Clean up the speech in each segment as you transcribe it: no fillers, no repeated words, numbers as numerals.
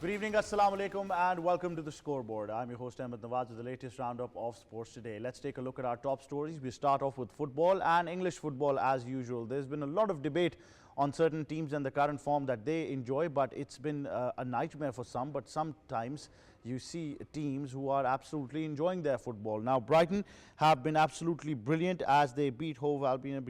Good evening, assalamu alaikum, and welcome to the scoreboard. I'm your host Amal Nadeem with the latest roundup of sports today. Let's take a look at our top stories. We start off with football and English football as usual. There's been a lot of debate on certain teams and the current form that they enjoy, but it's been a nightmare for some. But sometimes you see teams who are absolutely enjoying their football. Now, Brighton have been absolutely brilliant as they beat Hove Albion.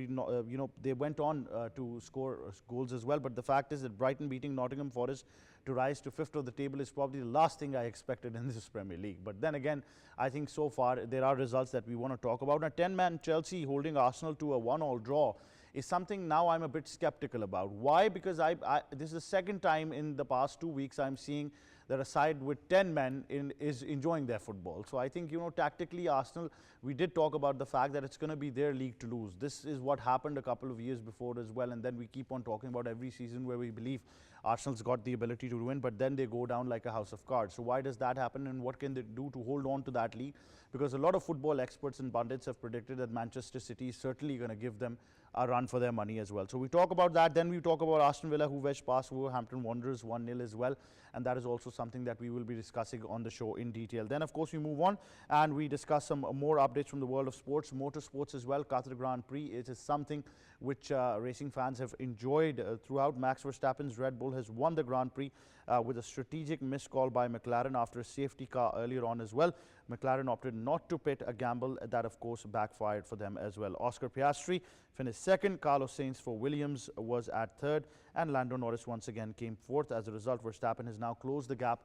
They went on to score goals as well. But the fact is that Brighton beating Nottingham Forest to rise to fifth of the table is probably the last thing I expected in this Premier League. But then again, I think so far there are results that we want to talk about. A 10-man Chelsea holding Arsenal to a 1-1 draw is something now I'm a bit skeptical about. Why? Because this is the second time in the past 2 weeks I'm seeing that a side with 10 men is enjoying their football. So I think, tactically Arsenal, we did talk about the fact that it's going to be their league to lose. This is what happened a couple of years before as well, and then we keep on talking about every season where we believe Arsenal's got the ability to win, but then they go down like a house of cards. So why does that happen, and what can they do to hold on to that lead? Because a lot of football experts and pundits have predicted that Manchester City is certainly going to give them a run for their money as well. So we talk about that. Then we talk about Aston Villa, who wedged past Wolverhampton Wanderers 1-0 as well, and that is also something that we will be discussing on the show in detail. Then of course we move on and we discuss some more updates from the world of sports, motorsports as well. Qatar Grand Prix, it is something which racing fans have enjoyed throughout. Max Verstappen's Red Bull has won the Grand Prix with a strategic missed call by McLaren after a safety car earlier on as well. McLaren opted not to pit, a gamble that of course backfired for them as well. Oscar Piastri finished second, Carlos Sainz for Williams was at third, and Lando Norris once again came fourth. As a result, Verstappen has now closed the gap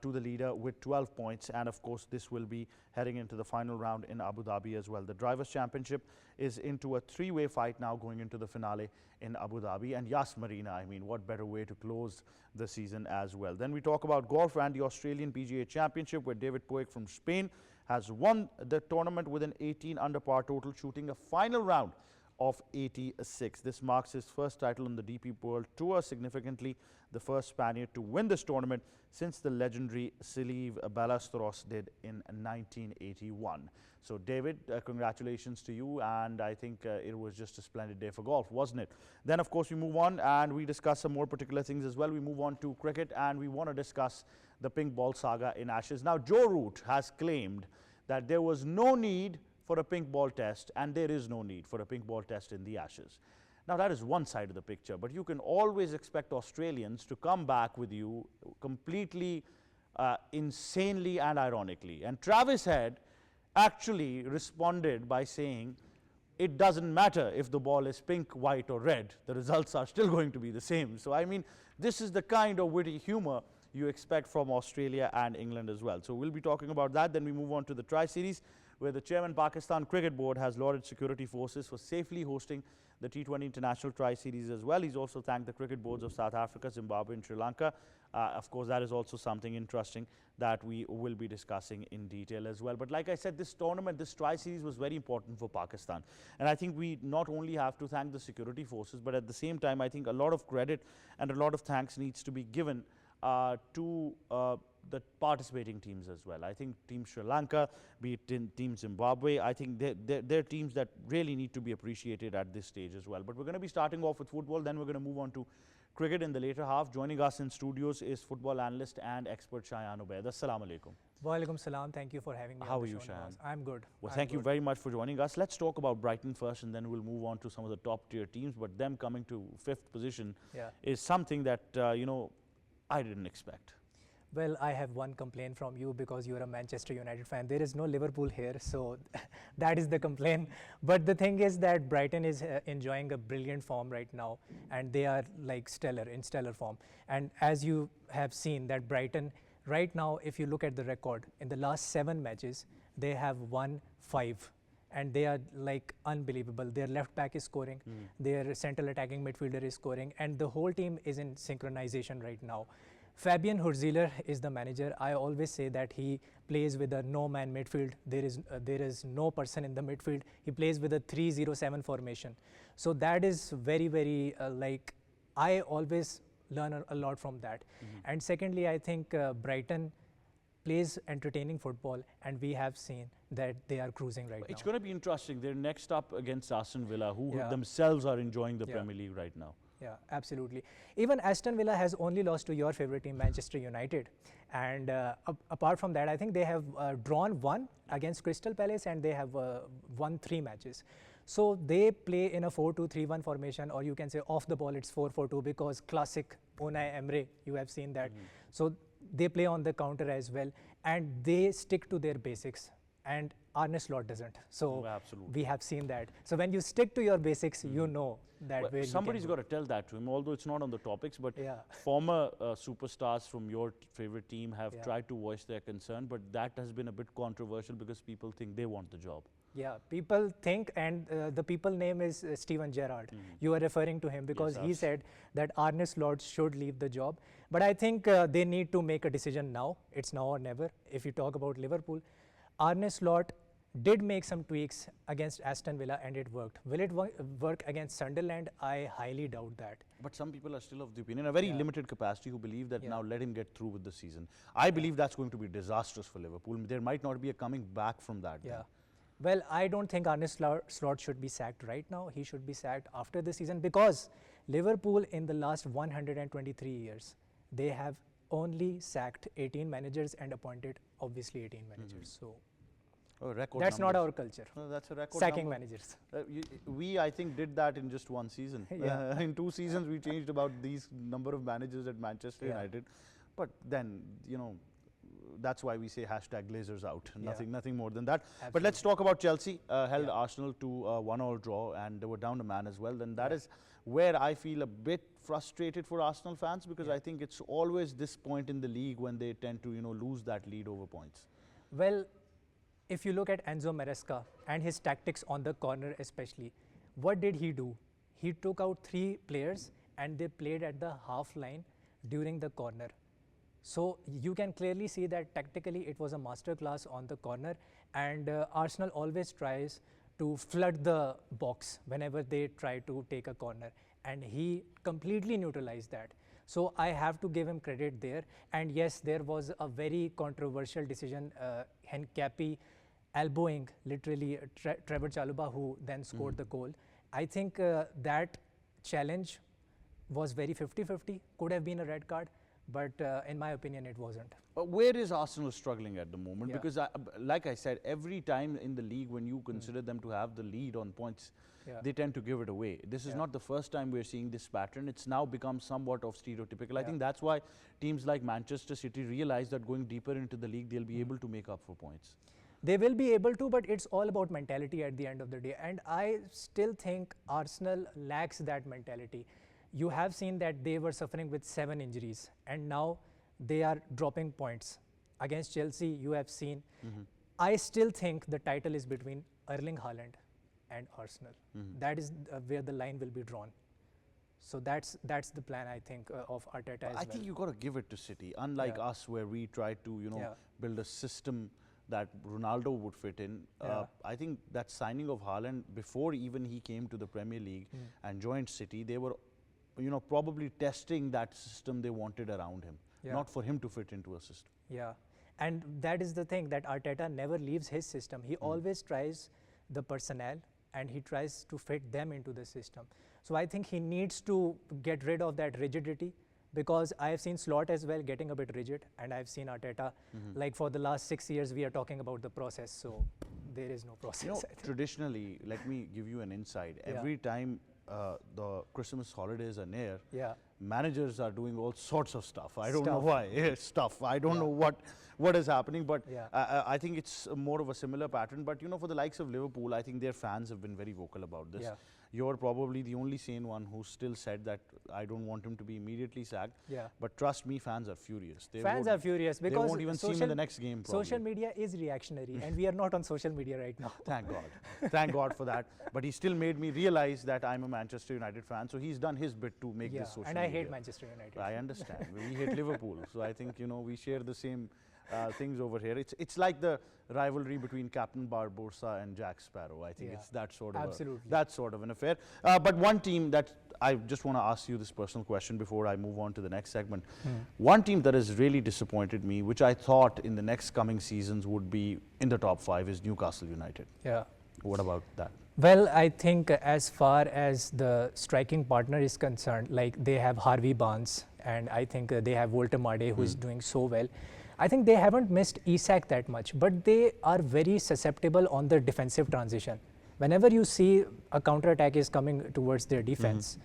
to the leader with 12 points, and of course this will be heading into the final round in Abu Dhabi as well. The Drivers' Championship is into a three-way fight now going into the finale in Abu Dhabi, and Yas Marina, I mean, what better way to close the season as well. Then we talk about golf and the Australian PGA Championship, where David Puig from Spain has won the tournament with an 18 under par total, shooting a final round of 86. This marks his first title on the DP World Tour, significantly the first Spaniard to win this tournament since the legendary Silve Ballesteros did in 1981. So David, congratulations to you, and I think it was just a splendid day for golf, wasn't it? Then of course we move on and we discuss some more particular things as well. We move on to cricket and we want to discuss the pink ball saga in Ashes. Now Joe Root has claimed that there was no need for a pink ball test, and there is no need for a pink ball test in the Ashes. Now that is one side of the picture, but you can always expect Australians to come back with you completely insanely and ironically. And Travis Head actually responded by saying it doesn't matter if the ball is pink, white or red, the results are still going to be the same. So I mean, this is the kind of witty humor you expect from Australia and England as well. So we'll be talking about that. Then we move on to the Tri-Series, where the chairman Pakistan Cricket Board has lauded security forces for safely hosting the T20 International Tri-Series as well. He's also thanked the cricket boards of South Africa, Zimbabwe and Sri Lanka. Of course, that is also something interesting that we will be discussing in detail as well. But like I said, this tournament, this Tri-Series was very important for Pakistan. And I think we not only have to thank the security forces, but at the same time, I think a lot of credit and a lot of thanks needs to be given to the participating teams as well. I think Team Sri Lanka, be it Team Zimbabwe, I think they're teams that really need to be appreciated at this stage as well. But we're going to be starting off with football, then we're going to move on to cricket in the later half. Joining us in studios is football analyst and expert Shayan Obaid. Assalamu alaikum. Walaikum salam. Thank you for having me. How are you, Shayan? I'm good. Well, thank you very much for joining us. Let's talk about Brighton first, and then we'll move on to some of the top tier teams. But them coming to fifth position is something that, I didn't expect. Well, I have one complaint from you because you're a Manchester United fan. There is no Liverpool here, so that is the complaint. But the thing is that Brighton is enjoying a brilliant form right now, and they are like in stellar form. And as you have seen that Brighton, right now, if you look at the record, in the last 7 matches, they have won 5. And they are like unbelievable. Their left back is scoring, their central attacking midfielder is scoring, and the whole team is in synchronization right now. Fabian Hurziler is the manager. I always say that he plays with a no-man midfield. There is no person in the midfield. He plays with a 3-0-7 formation. So that is very, very I always learn a lot from that. And secondly, I think Brighton plays entertaining football, and we have seen that they are cruising right now. It's going to be interesting. They're next up against Aston Villa, who themselves are enjoying the Premier League right now. Yeah, absolutely. Even Aston Villa has only lost to your favorite team, Manchester United. And apart from that, I think they have drawn one against Crystal Palace and they have won 3 matches. So they play in a 4-2-3-1 formation, or you can say off the ball it's 4-4-2 because classic Unai Emery, you have seen that. So they play on the counter as well and they stick to their basics. And Arne Slot doesn't. So we have seen that. So when you stick to your basics, you know that well, somebody's got to tell that to him, although it's not on the topics, but former superstars from your favorite team have tried to voice their concern, but that has been a bit controversial because people think they want the job. Yeah, people think, and the people name is Steven Gerrard. You are referring to him because he said that Arne Slot should leave the job. But I think they need to make a decision now. It's now or never. If you talk about Liverpool, Arne Slot did make some tweaks against Aston Villa and it worked. Will it work against Sunderland? I highly doubt that. But some people are still of the opinion, a very limited capacity, who believe that now let him get through with the season. I believe that's going to be disastrous for Liverpool. There might not be a coming back from that. Yeah. Well, I don't think Arne Slot should be sacked right now. He should be sacked after the season because Liverpool in the last 123 years, they have only sacked 18 managers and appointed obviously 18 managers. So that's not our culture. That's a record sacking number. Managers. We, I think, did that in just one season. In 2 seasons, we changed about these number of managers at Manchester United. But then, you know, that's why we say hashtag Glazers out. Nothing more than that. Absolutely. But let's talk about Chelsea. Held Arsenal to a 1-1 draw, and they were down a man as well. Then that is where I feel a bit frustrated for Arsenal fans, because I think it's always this point in the league when they tend to, you know, lose that lead over points. Well, if you look at Enzo Maresca and his tactics on the corner especially, what did he do? He took out 3 players and they played at the half line during the corner. So you can clearly see that tactically it was a masterclass on the corner, and Arsenal always tries to flood the box whenever they try to take a corner, and he completely neutralized that. So I have to give him credit there. And yes, there was a very controversial decision, Hencapi elbowing literally Trevor Chalobah, who then scored the goal. I think that challenge was very 50-50, could have been a red card, but in my opinion it wasn't. Where is Arsenal struggling at the moment? Because like I said, every time in the league when you consider them to have the lead on points, they tend to give it away. This is not the first time we're seeing this pattern. It's now become somewhat of stereotypical. I think that's why teams like Manchester City realize that going deeper into the league, they'll be able to make up for points. They will be able to, but it's all about mentality at the end of the day. And I still think Arsenal lacks that mentality. You have seen that they were suffering with 7 injuries, and now they are dropping points. Against Chelsea, you have seen. I still think the title is between Erling Haaland and Arsenal. That is where the line will be drawn. So that's the plan, I think, of Arteta as well. I think you got to give it to City, unlike us, where we try to, you know, build a system that Ronaldo would fit in. I think that signing of Haaland, before even he came to the Premier League and joined City, they were, you know, probably testing that system they wanted around him, not for him to fit into a system. Yeah, and that is the thing, that Arteta never leaves his system. He always tries the personnel and he tries to fit them into the system. So I think he needs to get rid of that rigidity, because I have seen Slot as well getting a bit rigid, and I've seen Arteta, like for the last 6 years, we are talking about the process, so there is no process. You know, traditionally, let me give you an insight. Every time the Christmas holidays are near, managers are doing all sorts of stuff. I don't know why. Stuff. I don't know what is happening, but I think it's more of a similar pattern. But, you know, for the likes of Liverpool, I think their fans have been very vocal about this. You're probably the only sane one who still said that I don't want him to be immediately sacked. But trust me, fans are furious. Fans are furious because they won't even see him in the next game. Probably. Social media is reactionary, and we are not on social media right now. Thank God. Thank God for that. But he still made me realize that I'm a Manchester United fan. So he's done his bit to make this social media. And I hate Manchester United. I understand. We hate Liverpool. So I think, you know, we share the same things over here. It's like the rivalry between Captain Barbosa and Jack Sparrow. I think it's that sort of an affair. But one team that I just want to ask you this personal question before I move on to the next segment. One team that has really disappointed me, which I thought in the next coming seasons would be in the top 5, is Newcastle United. What about that? Well, I think as far as the striking partner is concerned, like they have Harvey Barnes, and I think they have Walter Made, who is doing so well. I think they haven't missed Isak that much, but they are very susceptible on the defensive transition. Whenever you see a counter-attack is coming towards their defense,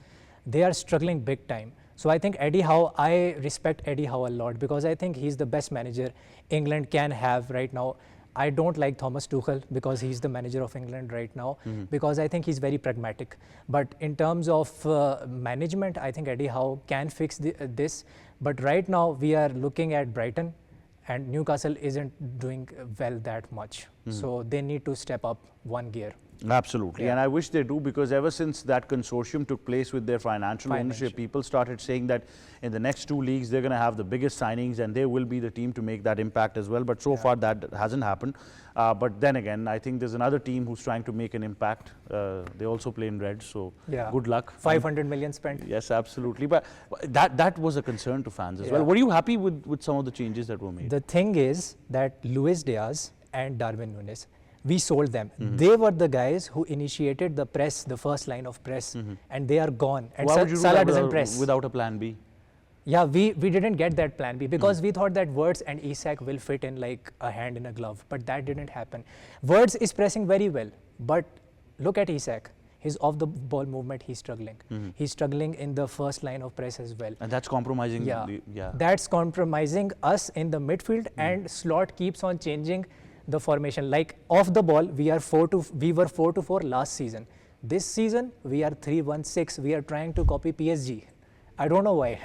they are struggling big time. So I think Eddie Howe, I respect Eddie Howe a lot, because I think he's the best manager England can have right now. I don't like Thomas Tuchel because he's the manager of England right now, because I think he's very pragmatic. But in terms of management, I think Eddie Howe can fix this. But right now we are looking at Brighton, and Newcastle isn't doing well that much. So they need to step up one gear. Absolutely, and I wish they do, because ever since that consortium took place with their financial ownership, people started saying that in the next 2 leagues they're going to have the biggest signings and they will be the team to make that impact as well. But so far that hasn't happened. But then again, I think there's another team who's trying to make an impact. They also play in red, so good luck. 500 million spent. Yes, absolutely. But that was a concern to fans as well. Were you happy with some of the changes that were made? The thing is that Luis Diaz and Darwin Núñez, we sold them. They were the guys who initiated the press, the first line of press, and they are gone. And Why would you do Salah that doesn't press. without a plan B? Yeah, we didn't get that plan B, because we thought that Wirtz and Isak will fit in like a hand in a glove, but that didn't happen. Wirtz is pressing very well, but look at Isak. His off-the-ball movement, he's struggling. He's struggling in the first line of press as well. And that's compromising. That's compromising us in the midfield, and Slot keeps on changing the formation. Like off the ball, we were 4-2-4 last season. This season, we are 3-1-6. We are trying to copy PSG. I don't know why.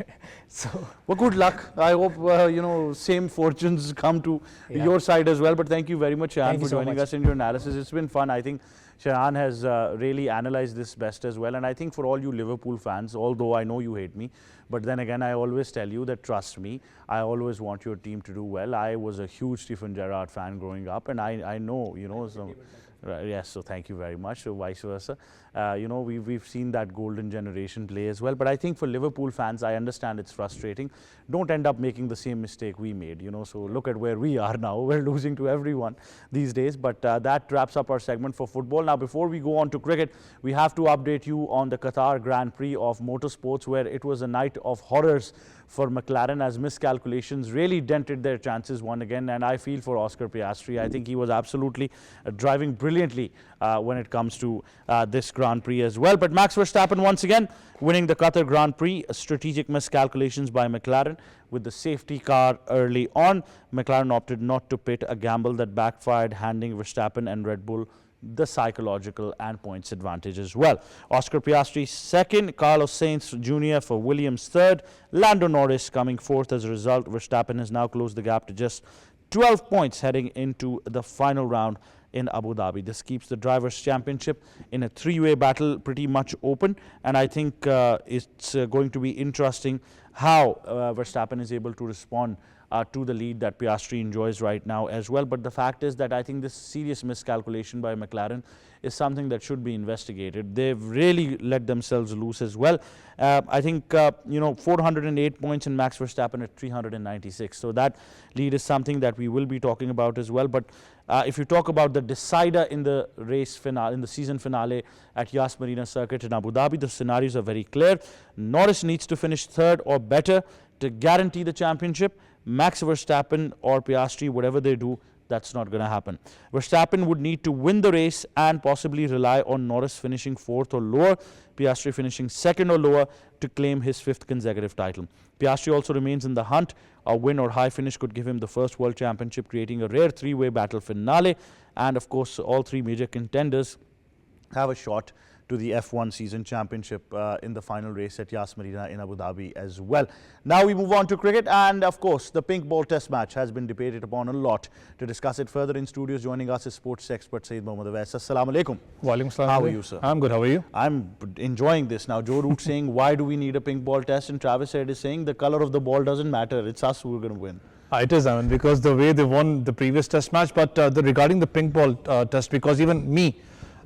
So, well, good luck. I hope same fortunes come to your side as well. But thank you very much, Shayan, for joining us in your analysis. It's been fun. I think Shayan has really analysed this best as well. And I think for all you Liverpool fans, although I know you hate me, but then again, I always tell you that trust me, I always want your team to do well. I was a huge Stephen Gerrard fan growing up, and I know, some. Right, yes, so thank you very much. So vice versa, we've seen that golden generation play as well. But I think for Liverpool fans, I understand it's frustrating. Don't end up making the same mistake we made. So look at where we are now. We're losing to everyone these days. But that wraps up our segment for football. Now, before we go on to cricket, we have to update you on the Qatar Grand Prix of motorsports, where it was a night of horrors for McLaren, as miscalculations really dented their chances once again. And I feel for Oscar Piastri. I think he was absolutely driving brilliantly when it comes to this Grand Prix as well. But Max Verstappen once again winning the Qatar Grand Prix. Strategic miscalculations by McLaren with the safety car early on. McLaren opted not to pit, a gamble that backfired, handing Verstappen and Red Bull the psychological and points advantage as well. Oscar Piastri second, Carlos Sainz Jr. for Williams third, Lando Norris coming fourth. As a result, Verstappen has now closed the gap to just 12 points heading into the final round in Abu Dhabi. This keeps the Drivers' Championship in a three-way battle pretty much open, and I think it's going to be interesting how Verstappen is able to respond to the lead that Piastri enjoys right now as well. But the fact is that I think this serious miscalculation by McLaren is something that should be investigated. They've really let themselves loose as well. I think 408 points in Max Verstappen at 396. So that lead is something that we will be talking about as well. But if you talk about the decider in the race finale, in the season finale at Yas Marina Circuit in Abu Dhabi, the scenarios are very clear. Norris needs to finish third or better to guarantee the championship. Max Verstappen or Piastri, whatever they do, that's not going to happen. Verstappen would need to win the race and possibly rely on Norris finishing fourth or lower, Piastri finishing second or lower to claim his fifth consecutive title. Piastri also remains in the hunt. A win or high finish could give him the first World Championship, creating a rare three-way battle finale. And of course, all three major contenders have a shot to the F1 season championship in the final race at Yas Marina in Abu Dhabi as well. Now we move on to cricket, and of course the pink ball test match has been debated upon a lot. To discuss it further in studios, joining us is sports expert Syed Owais. Assalamu alaikum. Walaikum salam. How are you, sir? I'm good. How are you? I'm enjoying this. Now Joe Root saying, why do we need a pink ball test? And Travis Syed is saying the color of the ball doesn't matter. It's us who are going to win. It is, I mean, because the way they won the previous test match, but regarding the pink ball test, because even me,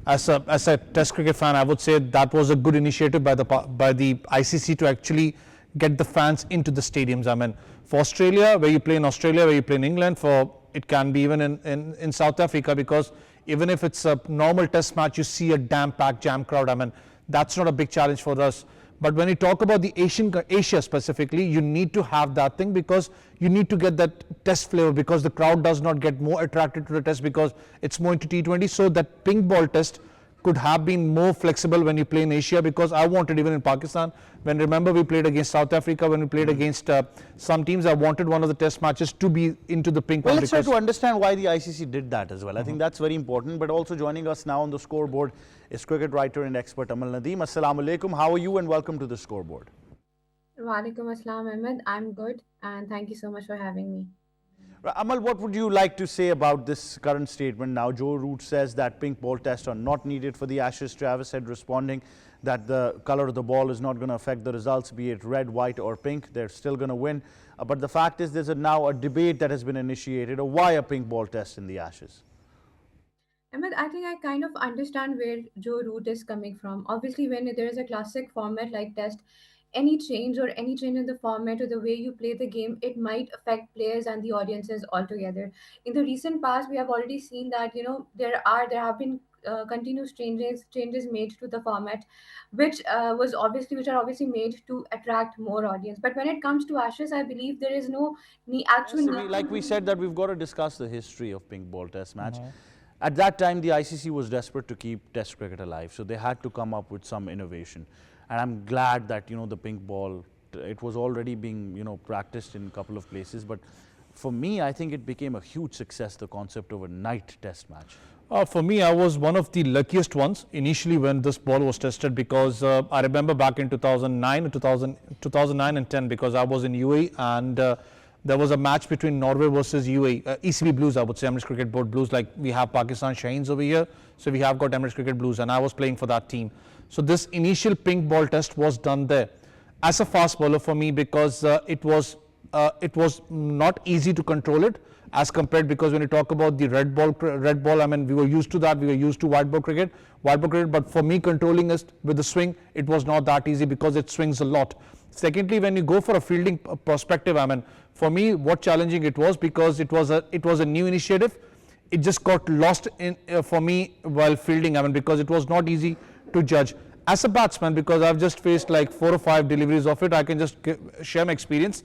as a test cricket fan, I would say that was a good initiative by the ICC to actually get the fans into the stadiums. I mean, for Australia, where you play in Australia, where you play in England, for it can be even in South Africa, because Even if it's a normal test match, you see a packed, jam crowd. I mean, that's not a big challenge for us. But when you talk about the Asia specifically, you need to have that thing because you need to get that test flavor, because the crowd does not get more attracted to the test because it's more into T20. So that pink ball test could have been more flexible when you play in Asia, because I wanted, even in Pakistan, when remember we played against South Africa, when we played against some teams, I wanted one of the test matches to be into the pink Well, one. let's try to understand why the ICC did that as well. I think that's very important. But also joining us now on the scoreboard is cricket writer and expert Amal Nadeem. Assalamu alaikum. How are you, and welcome to the scoreboard. Walaikum Assalam, Ahmed. I'm good, and thank you so much for having me. Amal, what would you like to say about this current statement now? Joe Root says that pink ball tests are not needed for the Ashes. Travis said, responding, that the color of the ball is not going to affect the results, be it red, white or pink. They're still going to win. But the fact is there's now a debate that has been initiated of why a pink ball test in the Ashes. Ahmed, I think I kind of understand where Joe Root is coming from. Obviously, when there is a classic format like Test, any change in the format or the way you play the game, it might affect players and the audiences altogether. In the recent past, we have already seen that there have been continuous changes made to the format, which are obviously made to attract more audience. But when it comes to Ashes, I believe there is no actual Yes, need. like we said, that we've got to discuss the history of pink ball test match. At that time, the ICC was desperate to keep test cricket alive, so they had to come up with some innovation. And I'm glad that, the pink ball, it was already being, practiced in a couple of places. But for me, I think it became a huge success, the concept of a night test match. For me, I was one of the luckiest ones initially when this ball was tested, because I remember back in 2009 and 10, because I was in UAE, and there was a match between Norway versus UAE, ECB Blues, I would say, Emirates Cricket Board Blues, like we have Pakistan Shahins over here, so we have got Emirates Cricket Blues, and I was playing for that team. So this initial pink ball test was done there as a fast bowler for me, because it was not easy to control it as compared, because when you talk about the red ball, I mean, we were used to that, we were used to white ball cricket, but for me controlling it with the swing, it was not that easy because it swings a lot. Secondly, when you go for a fielding perspective, I mean, for me, what challenging it was, because it was a new initiative. It just got lost in for me while fielding, I mean, because it was not easy to judge. As a batsman, because I've just faced like 4 or 5 deliveries of it, I can just share my experience.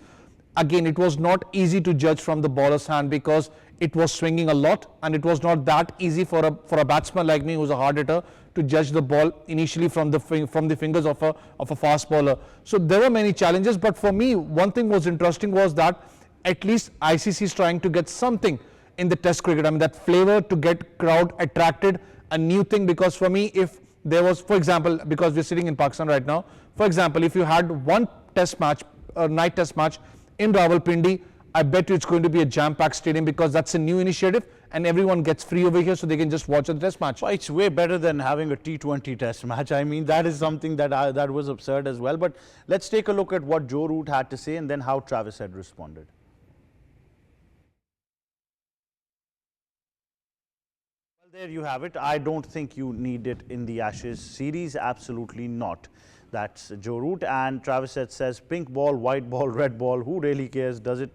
Again, it was not easy to judge from the bowler's hand, because it was swinging a lot, and it was not that easy for a batsman like me, who's a hard hitter, to judge the ball initially from the fingers of a fast bowler. So there were many challenges, but for me, one thing was interesting was that at least ICC is trying to get something in the test cricket. I mean, that flavor to get crowd attracted, a new thing. Because for me, if there was, for example, because we're sitting in Pakistan right now, for example, if you had one test match, a night test match in Rawalpindi, I bet you it's going to be a jam-packed stadium, because that's a new initiative and everyone gets free over here, so they can just watch a test match. Well, it's way better than having a T20 test match. I mean, that is something that was absurd as well. But let's take a look at what Joe Root had to say and then how Travis had responded. Well, there you have it. I don't think you need it in the Ashes series. Absolutely not. That's Joe Root. And Travis says, pink ball, white ball, red ball, who really cares? Does it,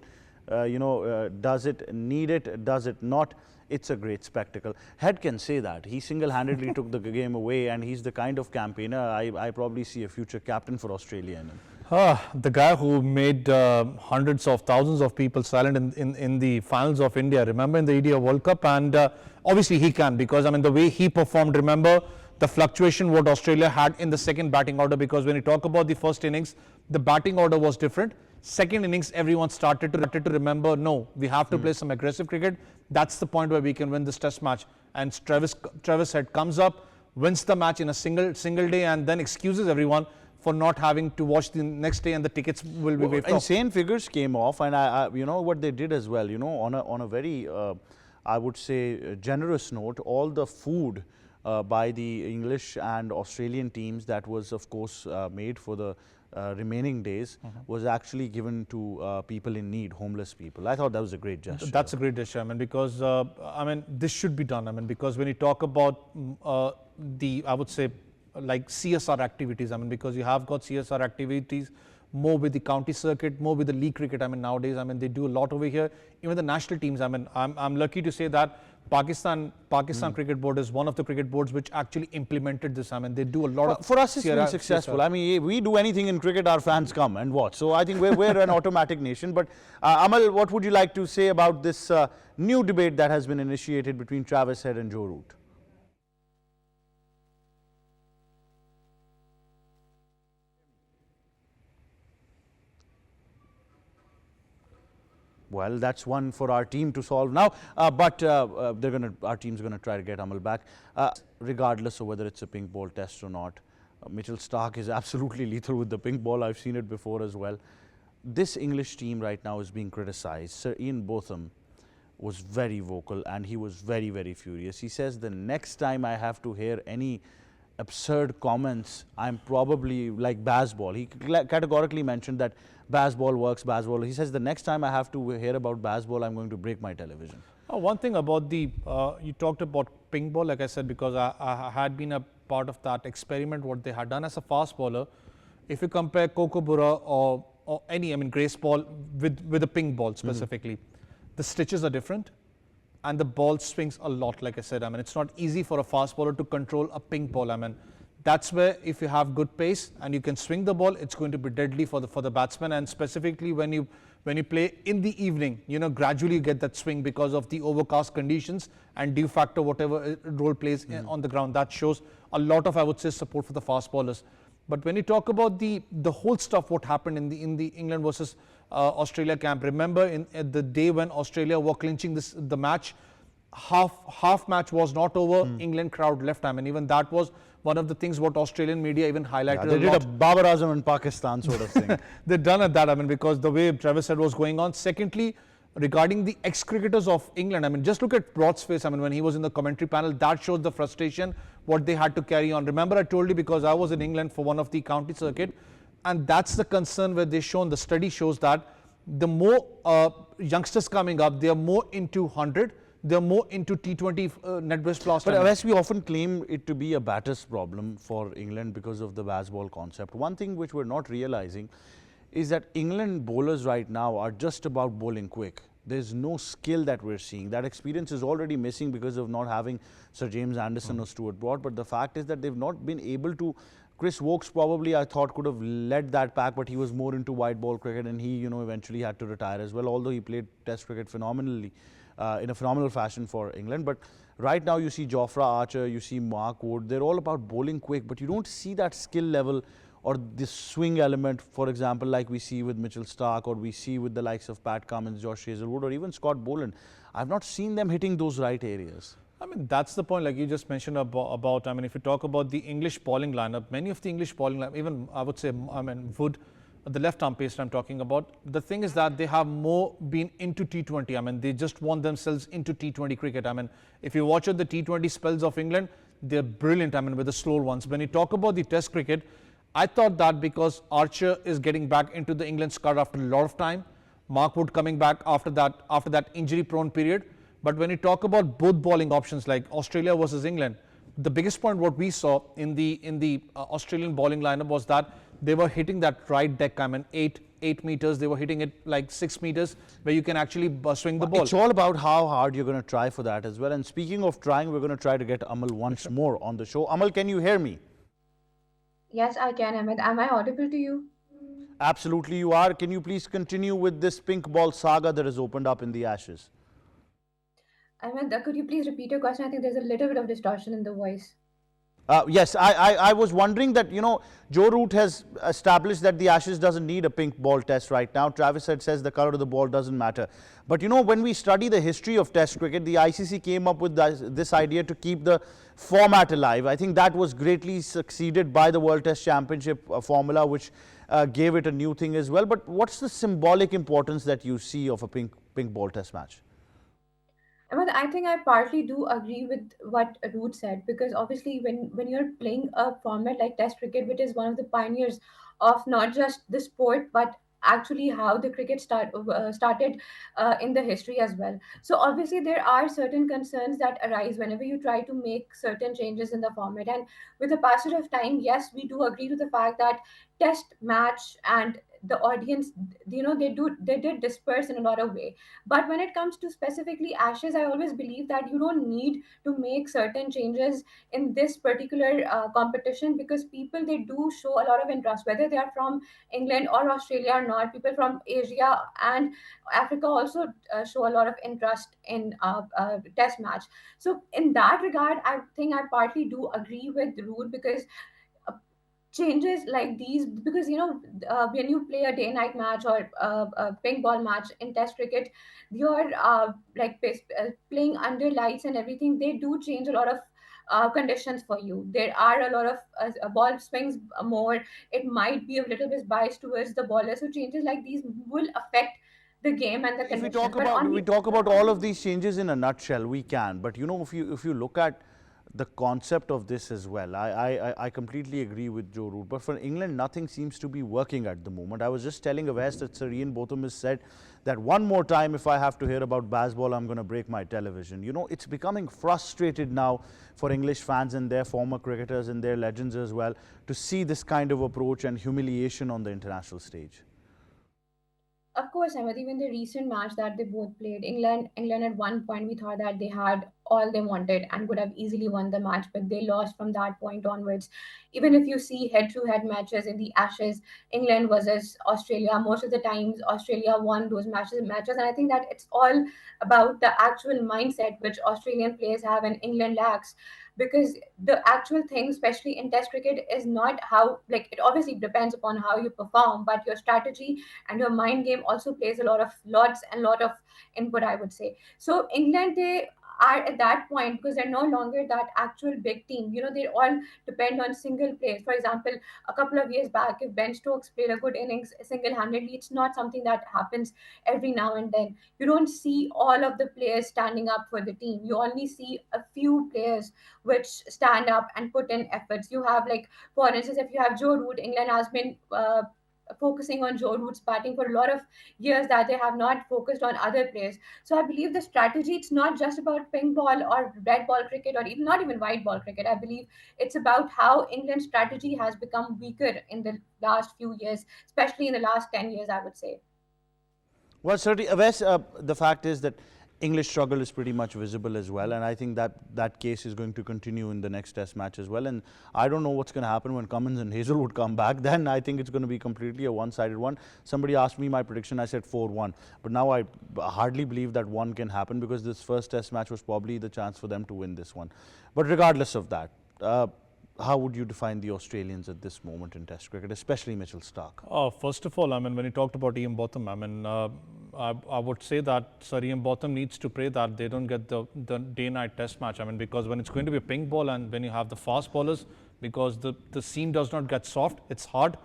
does it need it? Does it not? It's a great spectacle. Head can say that. He single-handedly took the game away, and he's the kind of campaigner I probably see a future captain for Australia in him. The guy who made hundreds of thousands of people silent in the finals of India, remember, in the India World Cup, and obviously he can, because I mean the way he performed, remember the fluctuation what Australia had in the second batting order, because when you talk about the first innings, the batting order was different. Second innings, everyone started to remember, no, we have to play some aggressive cricket. That's the point where we can win this test match. And Travis Head comes up, wins the match in a single day, and then excuses everyone for not having to watch the next day, and the tickets will be waived off. Insane figures came off, and I you know what they did as well, on a very I would say generous note, all the food by the English and Australian teams that was of course made for the remaining days was actually given to people in need, homeless people. I thought that was a great gesture. That's a great gesture, I mean, because I mean, this should be done. I mean, because when you talk about I would say like CSR activities, I mean, because you have got CSR activities more with the county circuit, more with the league cricket. I mean, nowadays, I mean, they do a lot over here. Even the national teams, I mean, I'm lucky to say that Pakistan Cricket Board is one of the cricket boards which actually implemented this. I mean, they do a lot of... For us, it's been successful. I mean, we do anything in cricket, our fans come and watch. So I think we're an automatic nation. But Amal, what would you like to say about this new debate that has been initiated between Travis Head and Joe Root? Well, that's one for our team to solve now, but our team's going to try to get Amal back, regardless of whether it's a pink ball test or not. Mitchell Starc is absolutely lethal with the pink ball. I've seen it before as well. This English team right now is being criticized. Sir Ian Botham was very vocal and he was very, very furious. He says the next time I have to hear any absurd comments, I'm probably like Bazball. He categorically mentioned that Bazball works, Bazball. He says the next time I have to hear about Bazball, I'm going to break my television. One thing about the, you talked about pink ball, like I said, because I had been a part of that experiment, what they had done as a fast bowler. If you compare Kokobura or any, I mean, grace ball with a pink ball specifically, the stitches are different and the ball swings a lot, like I said. I mean, it's not easy for a fast bowler to control a pink ball. I mean, that's where if you have good pace and you can swing the ball, it's going to be deadly for the batsman. And specifically when you play in the evening, you know, gradually you get that swing because of the overcast conditions and dew factor, whatever role plays on the ground. That shows a lot of, I would say, support for the fast bowlers. But when you talk about the whole stuff, what happened in the England versus Australia camp, remember at the day when Australia were clinching the match, half match was not over, England crowd left. I mean, even that was one of the things what Australian media even highlighted. Yeah, they did a Babar Azam in Pakistan sort of thing. They done at that, I mean, because the way Travis said was going on. Secondly, regarding the ex-cricketers of England, I mean, just look at Broad's face. I mean, when he was in the commentary panel, that shows the frustration, what they had to carry on. Remember, I told you because I was in England for one of the county circuit, and that's the concern where they shown, the study shows that the more youngsters coming up, they are more into 100, they're more into T20 net best blast. But as we often claim it to be a batter's problem for England because of the Bazball concept. One thing which we're not realizing is that England bowlers right now are just about bowling quick. There's no skill that we're seeing. That experience is already missing because of not having Sir James Anderson or Stuart Broad. But the fact is that they've not been able to. Chris Wokes probably, I thought, could have led that pack, but he was more into white ball cricket and he, you know, eventually had to retire as well, although he played Test cricket phenomenally, in a phenomenal fashion for England. But right now you see Jofra Archer, you see Mark Wood, they're all about bowling quick, but you don't see that skill level or this swing element, for example, like we see with Mitchell Starc or we see with the likes of Pat Cummins, Josh Hazlewood or even Scott Boland. I've not seen them hitting those right areas. I mean, that's the point, like you just mentioned about, I mean, if you talk about the English bowling lineup, many of the English bowling lineup, even I would say, I mean, Wood, the left arm pacer I'm talking about, the thing is that they have more been into T20. I mean, they just want themselves into T20 cricket. I mean, if you watch the T20 spells of England, they're brilliant, I mean, with the slower ones. When you talk about the Test cricket, I thought that because Archer is getting back into the England squad after a lot of time, Mark Wood coming back after that injury-prone period. But when you talk about both bowling options like Australia versus England, the biggest point what we saw in the Australian bowling lineup was that they were hitting that right deck. I mean, 8 meters. They were hitting it like 6 meters, where you can actually swing the ball. It's all about how hard you're going to try for that as well. And speaking of trying, we're going to try to get Amal once more on the show. Amal, can you hear me? Yes, I can, Ahmed. Am I audible to you? Absolutely, you are. Can you please continue with this pink ball saga that has opened up in the Ashes? Ahmed, could you please repeat your question? I think there's a little bit of distortion in the voice. Yes, I was wondering that, you know, Joe Root has established that the Ashes doesn't need a pink ball test right now. Travis Head says the colour of the ball doesn't matter. But, you know, when we study the history of Test cricket, the ICC came up with this idea to keep the format alive. I think that was greatly succeeded by the World Test Championship formula, which gave it a new thing as well. But what's the symbolic importance that you see of a pink ball test match? Well, I think I partly do agree with what Root said, because obviously when you're playing a format like Test cricket, which is one of the pioneers of not just the sport but actually how the cricket started in the history as well. So obviously there are certain concerns that arise whenever you try to make certain changes in the format. And with the passage of time, yes, we do agree to the fact that Test match and the audience, they did disperse in a lot of way. But when it comes to specifically Ashes, I always believe that you don't need to make certain changes in this particular competition, because people, they do show a lot of interest, whether they are from England or Australia or not. People from Asia and Africa also show a lot of interest in test match. So in that regard, I think I partly do agree with Root, because uh, changes like these, because when you play a day night match or a ping ball match in test cricket, you're playing under lights and everything, they do change a lot of conditions for you. There are a lot of ball swings more, it might be a little bit biased towards the bowler, so changes like these will affect the game and the If we conditions. talk But about on we the talk about all of these changes in a nutshell, we can. But if you look at the concept of this as well, I completely agree with Joe Root. But for England, nothing seems to be working at the moment. I was just telling Owais that Sir Ian Botham has said that one more time, if I have to hear about baseball, I'm going to break my television. It's becoming frustrated now for English fans and their former cricketers and their legends as well to see this kind of approach and humiliation on the international stage. Of course, Ahmed, even the recent match that they both played, England at one point we thought that they had all they wanted and could have easily won the match, but they lost from that point onwards. Even if you see head-to-head matches in the Ashes, England versus Australia, most of the times Australia won those matches, and I think that it's all about the actual mindset which Australian players have and England lacks. Because the actual thing, especially in Test cricket, is not how, like, it obviously depends upon how you perform, but your strategy and your mind game also plays a lot of input, I would say. So England, they are at that point, because they're no longer that actual big team. They all depend on single players. For example, a couple of years back, if Ben Stokes played a good innings single-handedly, it's not something that happens every now and then. You don't see all of the players standing up for the team. You only see a few players which stand up and put in efforts. You have, like, for instance, if you have Joe Root, England has been focusing on Joe Root's batting for a lot of years, that they have not focused on other players. So I believe the strategy, it's not just about pink ball or red ball cricket, or even not even white ball cricket. I believe it's about how England's strategy has become weaker in the last few years, especially in the last 10 years, I would say. Well, certainly, Owais, the fact is that English struggle is pretty much visible as well, and I think that case is going to continue in the next Test match as well. And I don't know what's going to happen when Cummins and Hazelwood come back. Then I think it's going to be completely a one-sided one. Somebody asked me my prediction, I said 4-1, but now I hardly believe that one can happen, because this first Test match was probably the chance for them to win this one. But regardless of that, how would you define the Australians at this moment in Test cricket, especially Mitchell Starc? First of all, I mean, when you talked about Ian Botham, I mean, I would say that Sir Ian Botham needs to pray that they don't get the day-night Test match. I mean, because when it's going to be a pink ball and when you have the fast bowlers, because the seam does not get soft, it's hard.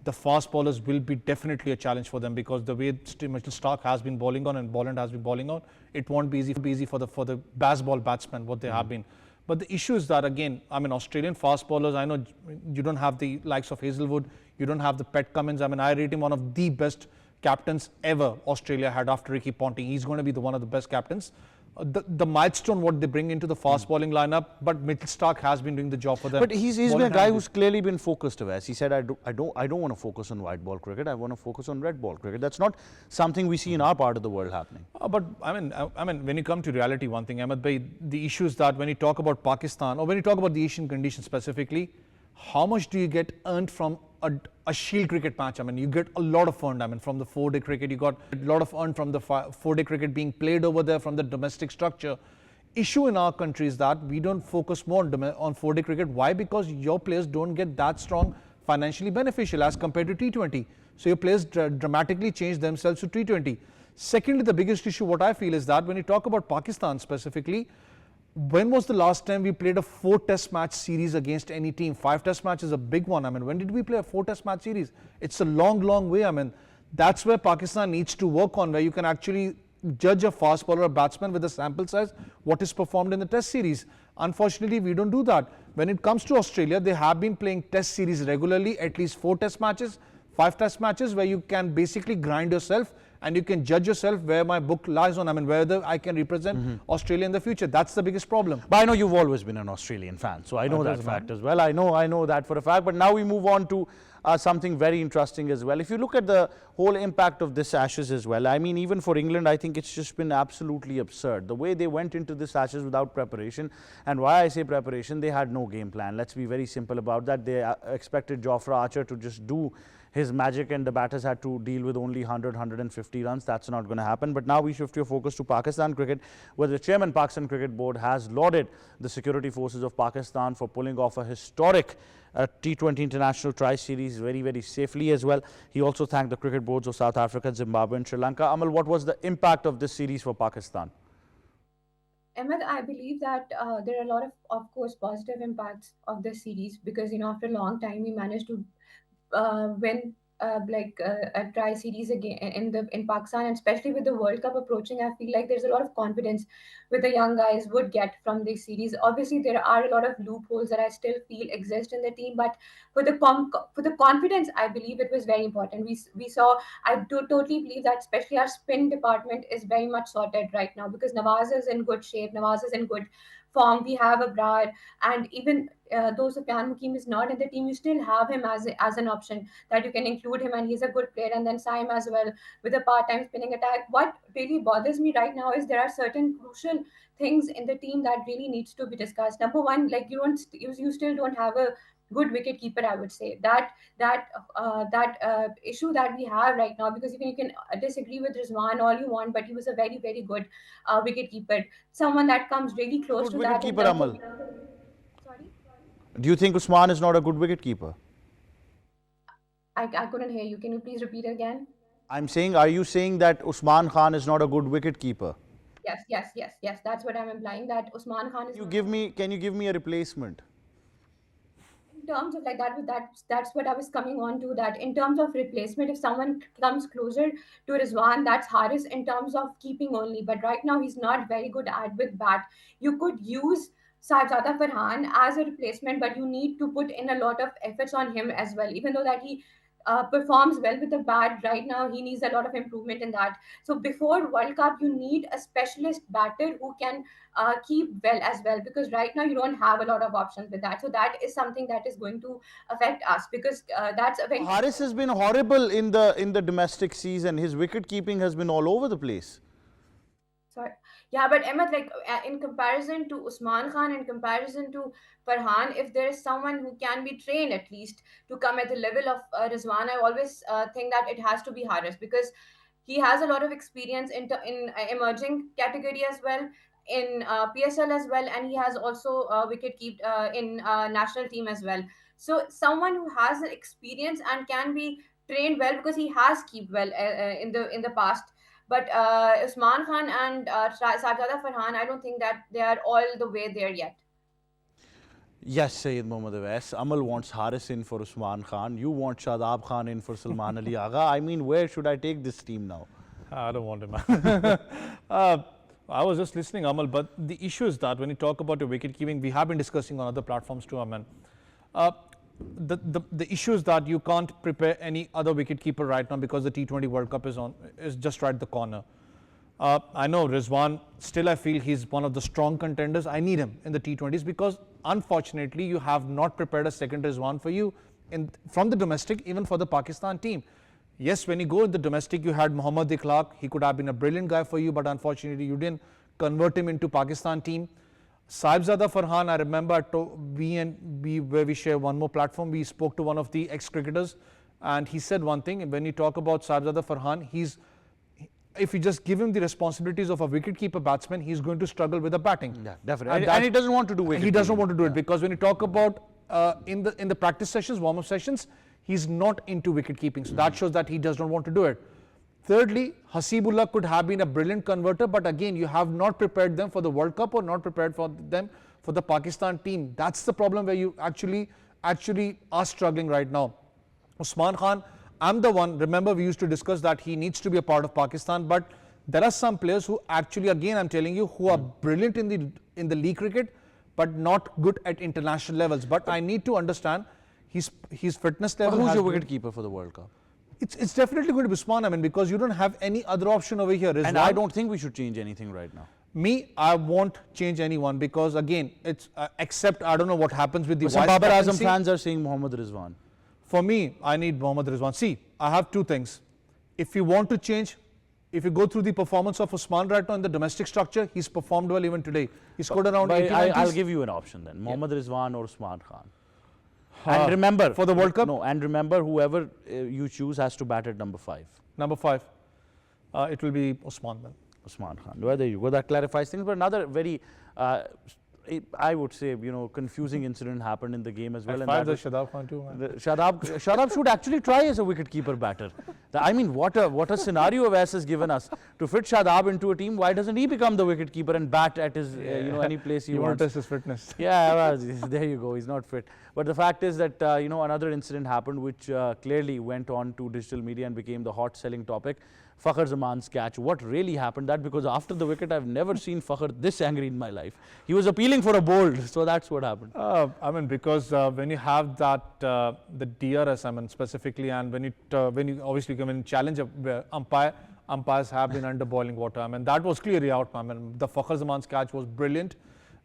The fast bowlers will be definitely a challenge for them, because the way Mitchell Starc has been bowling on and Bolland has been bowling on, it won't be easy for the baseball batsmen, what they have been. But the issue is that, again, I mean, Australian fast bowlers, I know you don't have the likes of Hazelwood, you don't have the Pat Cummins. I mean, I rate him one of the best captains ever Australia had after Ricky Ponting. He's going to be one of the best captains. The milestone what they bring into the fast bowling lineup, but Mitchell Starc has been doing the job for them. But he's been a guy who's clearly been focused, Owais. He said, I don't want to focus on white ball cricket. I want to focus on red ball cricket. That's not something we see in our part of the world happening. But I mean, when you come to reality, one thing, Ahmed bhai, the issue is that when you talk about Pakistan, or when you talk about the Asian conditions specifically, how much do you get earned from a Shield cricket match? I mean, you get a lot of earned. I mean, from the 4-day cricket, you got a lot of earned from the 4-day cricket being played over there from the domestic structure. Issue in our country is that we don't focus more on 4-day cricket. Why? Because your players don't get that strong financially beneficial as compared to T20. So your players dramatically change themselves to T20. Secondly, the biggest issue what I feel is that when you talk about Pakistan specifically, when was the last time we played a 4-test match series against any team? 5 test match is a big one. I mean, when did we play a 4-test match series? It's a long way. I mean, that's where Pakistan needs to work on, where you can actually judge a fast bowler or batsman with a sample size, what is performed in the test series. Unfortunately, we don't do that. When it comes to Australia, they have been playing test series regularly, at least 4 test matches, 5 test matches, where you can basically grind yourself and you can judge yourself where my book lies on. I mean, whether I can represent Australia in the future. That's the biggest problem. But I know you've always been an Australian fan, so I know that fact as well. I know that for a fact. But now we move on to something very interesting as well. If you look at the whole impact of this Ashes as well, I mean, even for England, I think it's just been absolutely absurd. The way they went into this Ashes without preparation, and why I say preparation, they had no game plan. Let's be very simple about that. They expected Jofra Archer to just do his magic, and the batters had to deal with only 100, 150 runs. That's not going to happen. But now we shift your focus to Pakistan cricket, where the chairman Pakistan Cricket Board has lauded the security forces of Pakistan for pulling off a historic T20 International Tri-Series very, very safely as well. He also thanked the cricket boards of South Africa, Zimbabwe and Sri Lanka. Amal, what was the impact of this series for Pakistan? Ahmed, I believe that there are a lot of course, positive impacts of this series because, after a long time, we managed to win a try series again in Pakistan, and especially with the World Cup approaching, I feel like there's a lot of confidence with the young guys would get from this series. Obviously, there are a lot of loopholes that I still feel exist in the team, but for the confidence, I believe it was very important. We saw. I do totally believe that, especially our spin department is very much sorted right now because Nawaz is in good shape. Nawaz is in good form. We have Abrar, and even though Sufyan Mukim is not in the team, you still have him as an option that you can include him, and he's a good player. And then Saim as well with a part-time spinning attack. What really bothers me right now is there are certain crucial things in the team that really needs to be discussed. Number one, like you still don't have a good wicket keeper. I would say that issue that we have right now, because even you can disagree with Rizwan all you want, but he was a very, very good wicket keeper. Someone that comes really close Good to wicket that. keeper, Amal. Sorry, Do you think Usman is not a good wicket keeper? I couldn't hear you. Can you please repeat again? I'm saying, are you saying that Usman Khan is not a good wicket keeper? Yes. That's what I'm implying. That Usman Khan is. Can you give me a replacement? In terms of like that's what I was coming on to. That in terms of replacement, if someone comes closer to Rizwan, that's Haris in terms of keeping only. But right now he's not very good at with bat. You could use Saibzada Farhan as a replacement, but you need to put in a lot of efforts on him as well. Even though that he performs well with the bat right now, he needs a lot of improvement in that. So before World Cup, you need a specialist batter who can keep well as well, because right now you don't have a lot of options with that. So that is something that is going to affect us, because that's a very. Haris has been horrible in the domestic season. His wicket keeping has been all over the place. Sorry. Yeah, but Ahmed, like in comparison to Usman Khan, in comparison to Farhan, if there is someone who can be trained at least to come at the level of Rizwan, I always think that it has to be Haris, because he has a lot of experience in emerging category as well, in PSL as well, and he has also wicket kept in national team as well. So someone who has the experience and can be trained well, because he has kept well in the past. But Usman Khan and Sajada Farhan, I don't think that they are all the way there yet. Yes, Syed Mohammad Owais. Amal wants Haris in for Usman Khan. You want Shadab Khan in for Salman Ali Agha. I mean, where should I take this team now? I don't want him. I was just listening, Amal, but the issue is that when you talk about your wicket keeping, we have been discussing on other platforms too, Aman. The issue is that you can't prepare any other wicketkeeper right now because the T20 World Cup is just right the corner. I know Rizwan, still I feel he's one of the strong contenders. I need him in the T20s because unfortunately you have not prepared a second Rizwan for you from the domestic, even for the Pakistan team. Yes, when you go in the domestic, you had Mohammad Ikhlaq. He could have been a brilliant guy for you, but unfortunately you didn't convert him into Pakistan team. Saibzada Farhan, I remember where we share one more platform, we spoke to one of the ex-cricketers and he said one thing. When you talk about Saibzada Farhan, if you just give him the responsibilities of a wicketkeeper batsman, he's going to struggle with the batting. Yeah, definitely. And he doesn't want to do wicket. He doesn't want to do it because when you talk about in the practice sessions, warm-up sessions, he's not into wicket keeping. So that shows that he does not want to do it. Thirdly, Hasibullah could have been a brilliant converter, but again, you have not prepared them for the World Cup or not prepared for them for the Pakistan team. That's the problem where you actually are struggling right now. Usman Khan, I'm the one, remember we used to discuss that he needs to be a part of Pakistan, but there are some players who actually, again, I'm telling you, who are brilliant in the league cricket, but not good at international levels. But I need to understand his fitness level. Who's your wicket keeper for the World Cup? It's definitely going to be Usman. I mean, because you don't have any other option over here. And I don't think we should change anything right now. Me, I won't change anyone because again, it's except I don't know what happens with the Some vice Babar Azam captaincy. fans are saying Mohammad Rizwan. For me, I need Mohammad Rizwan. See, I have two things. If you want to change, if you go through the performance of Usman right now in the domestic structure, he's performed well even today. He scored around 80, I'll give you an option then. Mohammad Rizwan or Usman Khan. And remember, for the World Cup? No, and remember, whoever you choose has to bat at number 5. Number 5, it will be Usman then. Usman Khan. Well, there you go. That clarifies things. But another very, I would say, confusing incident happened in the game as well. And that was Shadab Khan too, man. Shadab should actually try as a wicket-keeper batter. I mean, what a scenario Owais has given us. To fit Shadab into a team, why doesn't he become the wicket-keeper and bat at his, any place he You want wants? to test his fitness. Yeah, well, there you go. He's not fit. But the fact is that, another incident happened which clearly went on to digital media and became the hot-selling topic. Fakhr Zaman's catch. What really happened? That because after the wicket, I've never seen Fakhr this angry in my life. He was appealing for a bold, so that's what happened. I mean, because when you have that, the DRS, I mean, specifically, and when you obviously come in challenge a umpires have been under boiling water. I mean, that was clearly out. I mean, the Fakhr Zaman's catch was brilliant.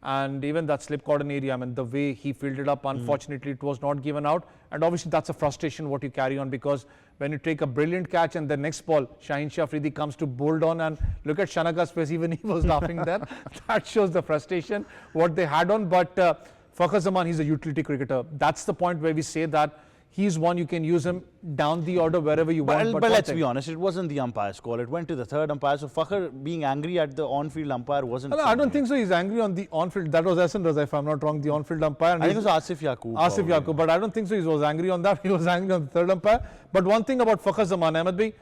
And even that slip cordon area, I mean, the way he fielded up, unfortunately, it was not given out. And obviously, that's a frustration what you carry on because when you take a brilliant catch and the next ball, Shaheen Shah Afridi comes to bold on and look at Shanaga's face, even he was laughing there. That shows the frustration, what they had on. But Fakhr Zaman, he's a utility cricketer. That's the point where we say that he's one, you can use him down the order wherever you want. But let's be honest, it wasn't the umpire's call. It went to the third umpire. So Fakhr being angry at the on-field umpire wasn't. I don't think so. He's angry on the on-field. That was Hassan Raza, if I'm not wrong, the on-field umpire. And I think it was Asif Yaqub. Asif Yaqub, but I don't think so. He was angry on that. He was angry on the third umpire. But one thing about Fakhr Zaman, Ahmed bhai,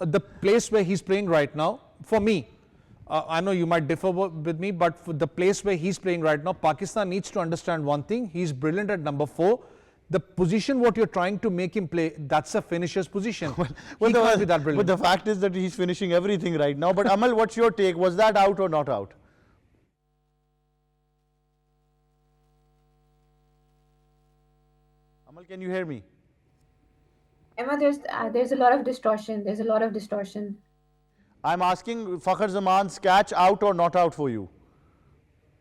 the place where he's playing right now, for me, I know you might differ with me, but for the place where he's playing right now, Pakistan needs to understand one thing. He's brilliant at number 4. The position what you're trying to make him play, that's a finisher's position. He can't be that brilliant. But the fact is that he's finishing everything right now. But Amal, what's your take? Was that out or not out? Amal, can you hear me? Emma, there's a lot of distortion. There's a lot of distortion. I'm asking Fakhr Zaman's catch out or not out for you?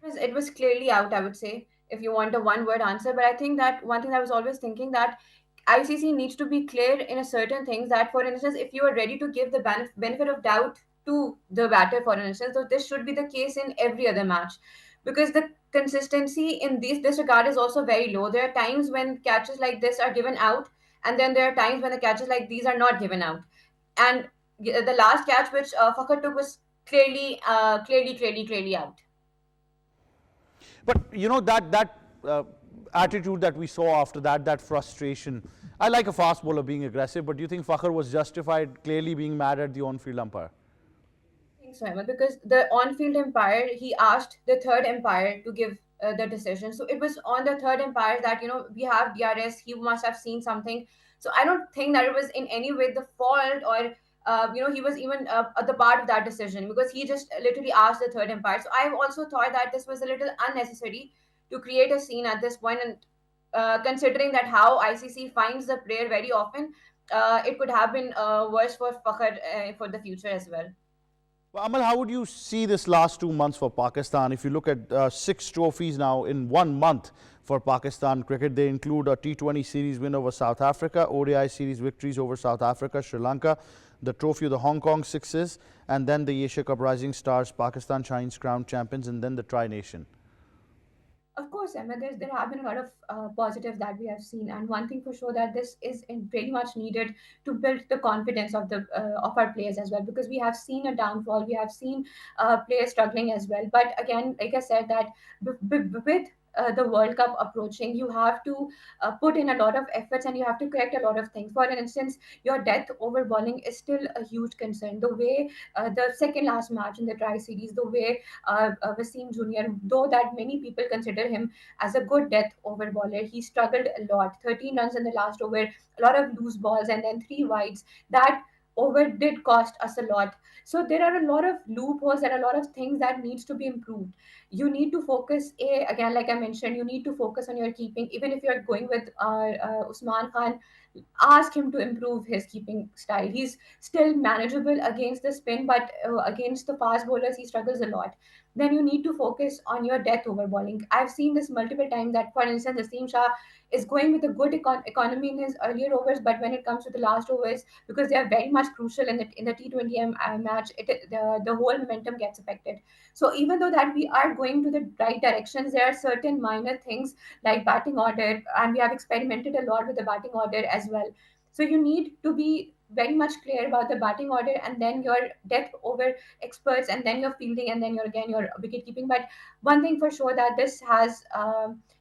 It was clearly out, I would say, if you want a one-word answer. But I think that one thing I was always thinking that ICC needs to be clear in a certain things that, for instance, if you are ready to give the benefit of doubt to the batter, for instance, so this should be the case in every other match. Because the consistency in this regard is also very low. There are times when catches like this are given out, and then there are times when the catches like these are not given out. And the last catch which Fakhr took was clearly out. But that attitude that we saw after that frustration. I like a fast bowler being aggressive, but do you think Fakhr was justified clearly being mad at the on-field umpire? I think so, Emma, because the on-field umpire, he asked the third umpire to give the decision. So it was on the third umpire that, we have DRS, he must have seen something. So I don't think that it was in any way the fault or he was even at the part of that decision because he just literally asked the third umpire. So I've also thought that this was a little unnecessary to create a scene at this point, and considering that how ICC finds the player very often, it could have been worse for Fakhr for the future as well. Well, Amal, how would you see this last 2 months for Pakistan? If you look at 6 trophies now in 1 month for Pakistan cricket, they include a T20 series win over South Africa, ODI series victories over South Africa, Sri Lanka, the trophy of the Hong Kong Sixes, and then the Asia Cup Rising Stars, Pakistan shines crowned champions, and then the Tri-Nation. Of course, Emma, there have been a lot of positives that we have seen, and one thing for sure that this is very much needed to build the confidence of our players as well, because we have seen a downfall, we have seen players struggling as well. But again, like I said, that with the World Cup approaching, you have to put in a lot of efforts and you have to correct a lot of things. For instance, your death over bowling is still a huge concern. The way the second last match in the Tri Series, the way Wasim Jr., though that many people consider him as a good death over bowler, he struggled a lot. 13 runs in the last over, a lot of loose balls, and then 3 wides. That over did cost us a lot. So there are a lot of loopholes, there are a lot of things that needs to be improved. You need to focus, again, like I mentioned, you need to focus on your keeping. Even if you're going with Usman Khan, ask him to improve his keeping style. He's still manageable against the spin, but against the fast bowlers, he struggles a lot. Then you need to focus on your death over bowling. I've seen this multiple times that, for instance, Asim Shah is going with a good economy in his earlier overs, but when it comes to the last overs, because they are very much crucial in the T20 match, the whole momentum gets affected. So even though that we are going to the right directions, there are certain minor things like batting order, and we have experimented a lot with the batting order as well. So you need to be very much clear about the batting order, and then your depth over experts, and then your fielding, and then your wicket keeping. But one thing for sure, that this has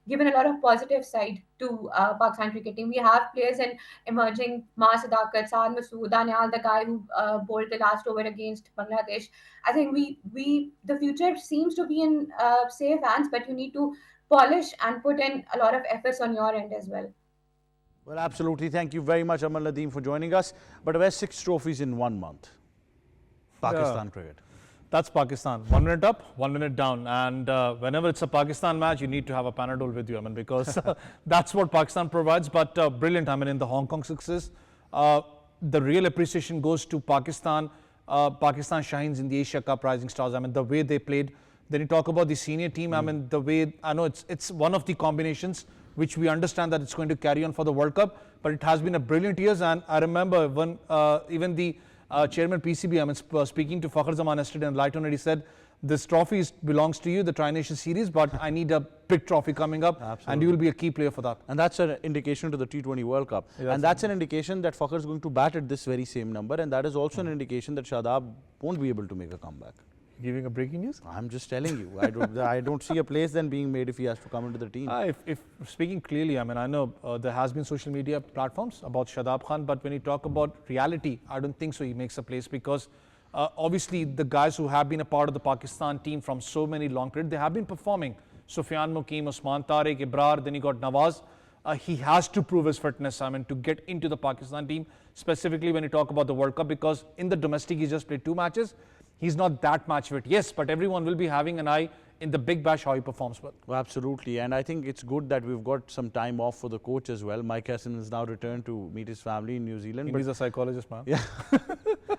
given a lot of positive side to Pakistan cricket team. We have players in emerging: Mas Sadakat, Saad Masood, Danial, the guy who bowled the last over against Bangladesh. I think we the future seems to be in safe hands, but you need to polish and put in a lot of efforts on your end as well. Well, absolutely. Thank you very much, Amal Nadeem, for joining us. But where's 6 trophies in 1 month? Pakistan cricket. That's Pakistan. 1 minute up, 1 minute down. And whenever it's a Pakistan match, you need to have a Panadol with you, I mean, because that's what Pakistan provides. But brilliant, I mean, in the Hong Kong success, the real appreciation goes to Pakistan. Pakistan shines in the Asia Cup Rising Stars. I mean, the way they played. Then you talk about the senior team. I mean, the way, I know it's one of the combinations which we understand that it's going to carry on for the World Cup. But it has been a brilliant years. And I remember when even the Chairman PCB, I mean, speaking to Fakhar Zaman yesterday on Light On It, he said, this trophy belongs to you, the Tri-Nation Series, but I need a big trophy coming up. Absolutely. And you will be a key player for that. And that's an indication to the T20 World Cup. Yeah, and that's an indication that Fakhar is going to bat at this very same number. And that is also an indication that Shadab won't be able to make a comeback. Giving a breaking news? I'm just telling you. I don't see a place then being made if he has to come into the team. If speaking clearly, I mean, I know there has been social media platforms about Shadab Khan, but when you talk about reality, I don't think so he makes a place, because obviously the guys who have been a part of the Pakistan team from so many long periods, they have been performing. Sufyan Mukim, Usman Tariq, Ibrar, then you got Nawaz. He has to prove his fitness, I mean, to get into the Pakistan team, specifically when you talk about the World Cup, because in the domestic he just played 2 matches. He's not that match fit. Yes, but everyone will be having an eye in the Big Bash how he performs well. Well, absolutely. And I think it's good that we've got some time off for the coach as well. Mike Hassan has now returned to meet his family in New Zealand. He's a psychologist, man. Yeah.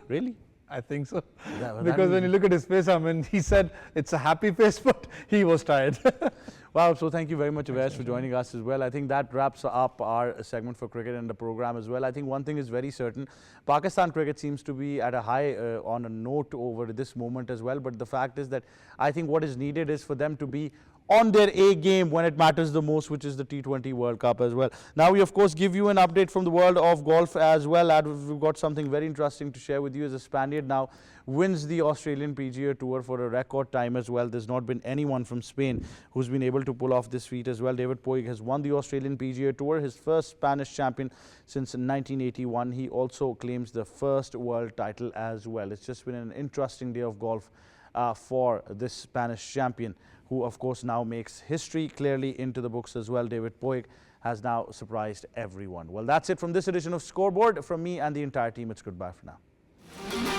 Really? I think so. Yeah, well, because when you look at his face, I mean, he said it's a happy face, but he was tired. Wow, so thank you very much, Owais, for joining us as well. I think that wraps up our segment for cricket and the program as well. I think one thing is very certain. Pakistan cricket seems to be at a high on a note over this moment as well. But the fact is that I think what is needed is for them to be on their A game when it matters the most, which is the T20 World Cup as well. Now, we of course give you an update from the world of golf as well. And we've got something very interesting to share with you. As a Spaniard now wins the Australian PGA Tour for a record time as well. There's not been anyone from Spain who's been able to pull off this feat as well. David Puig has won the Australian PGA Tour, his first Spanish champion since 1981. He also claims the first world title as well. It's just been an interesting day of golf for this Spanish champion, who of course now makes history clearly into the books as well. David Puig has now surprised everyone. Well, that's it from this edition of Scoreboard. From me and the entire team, it's goodbye for now.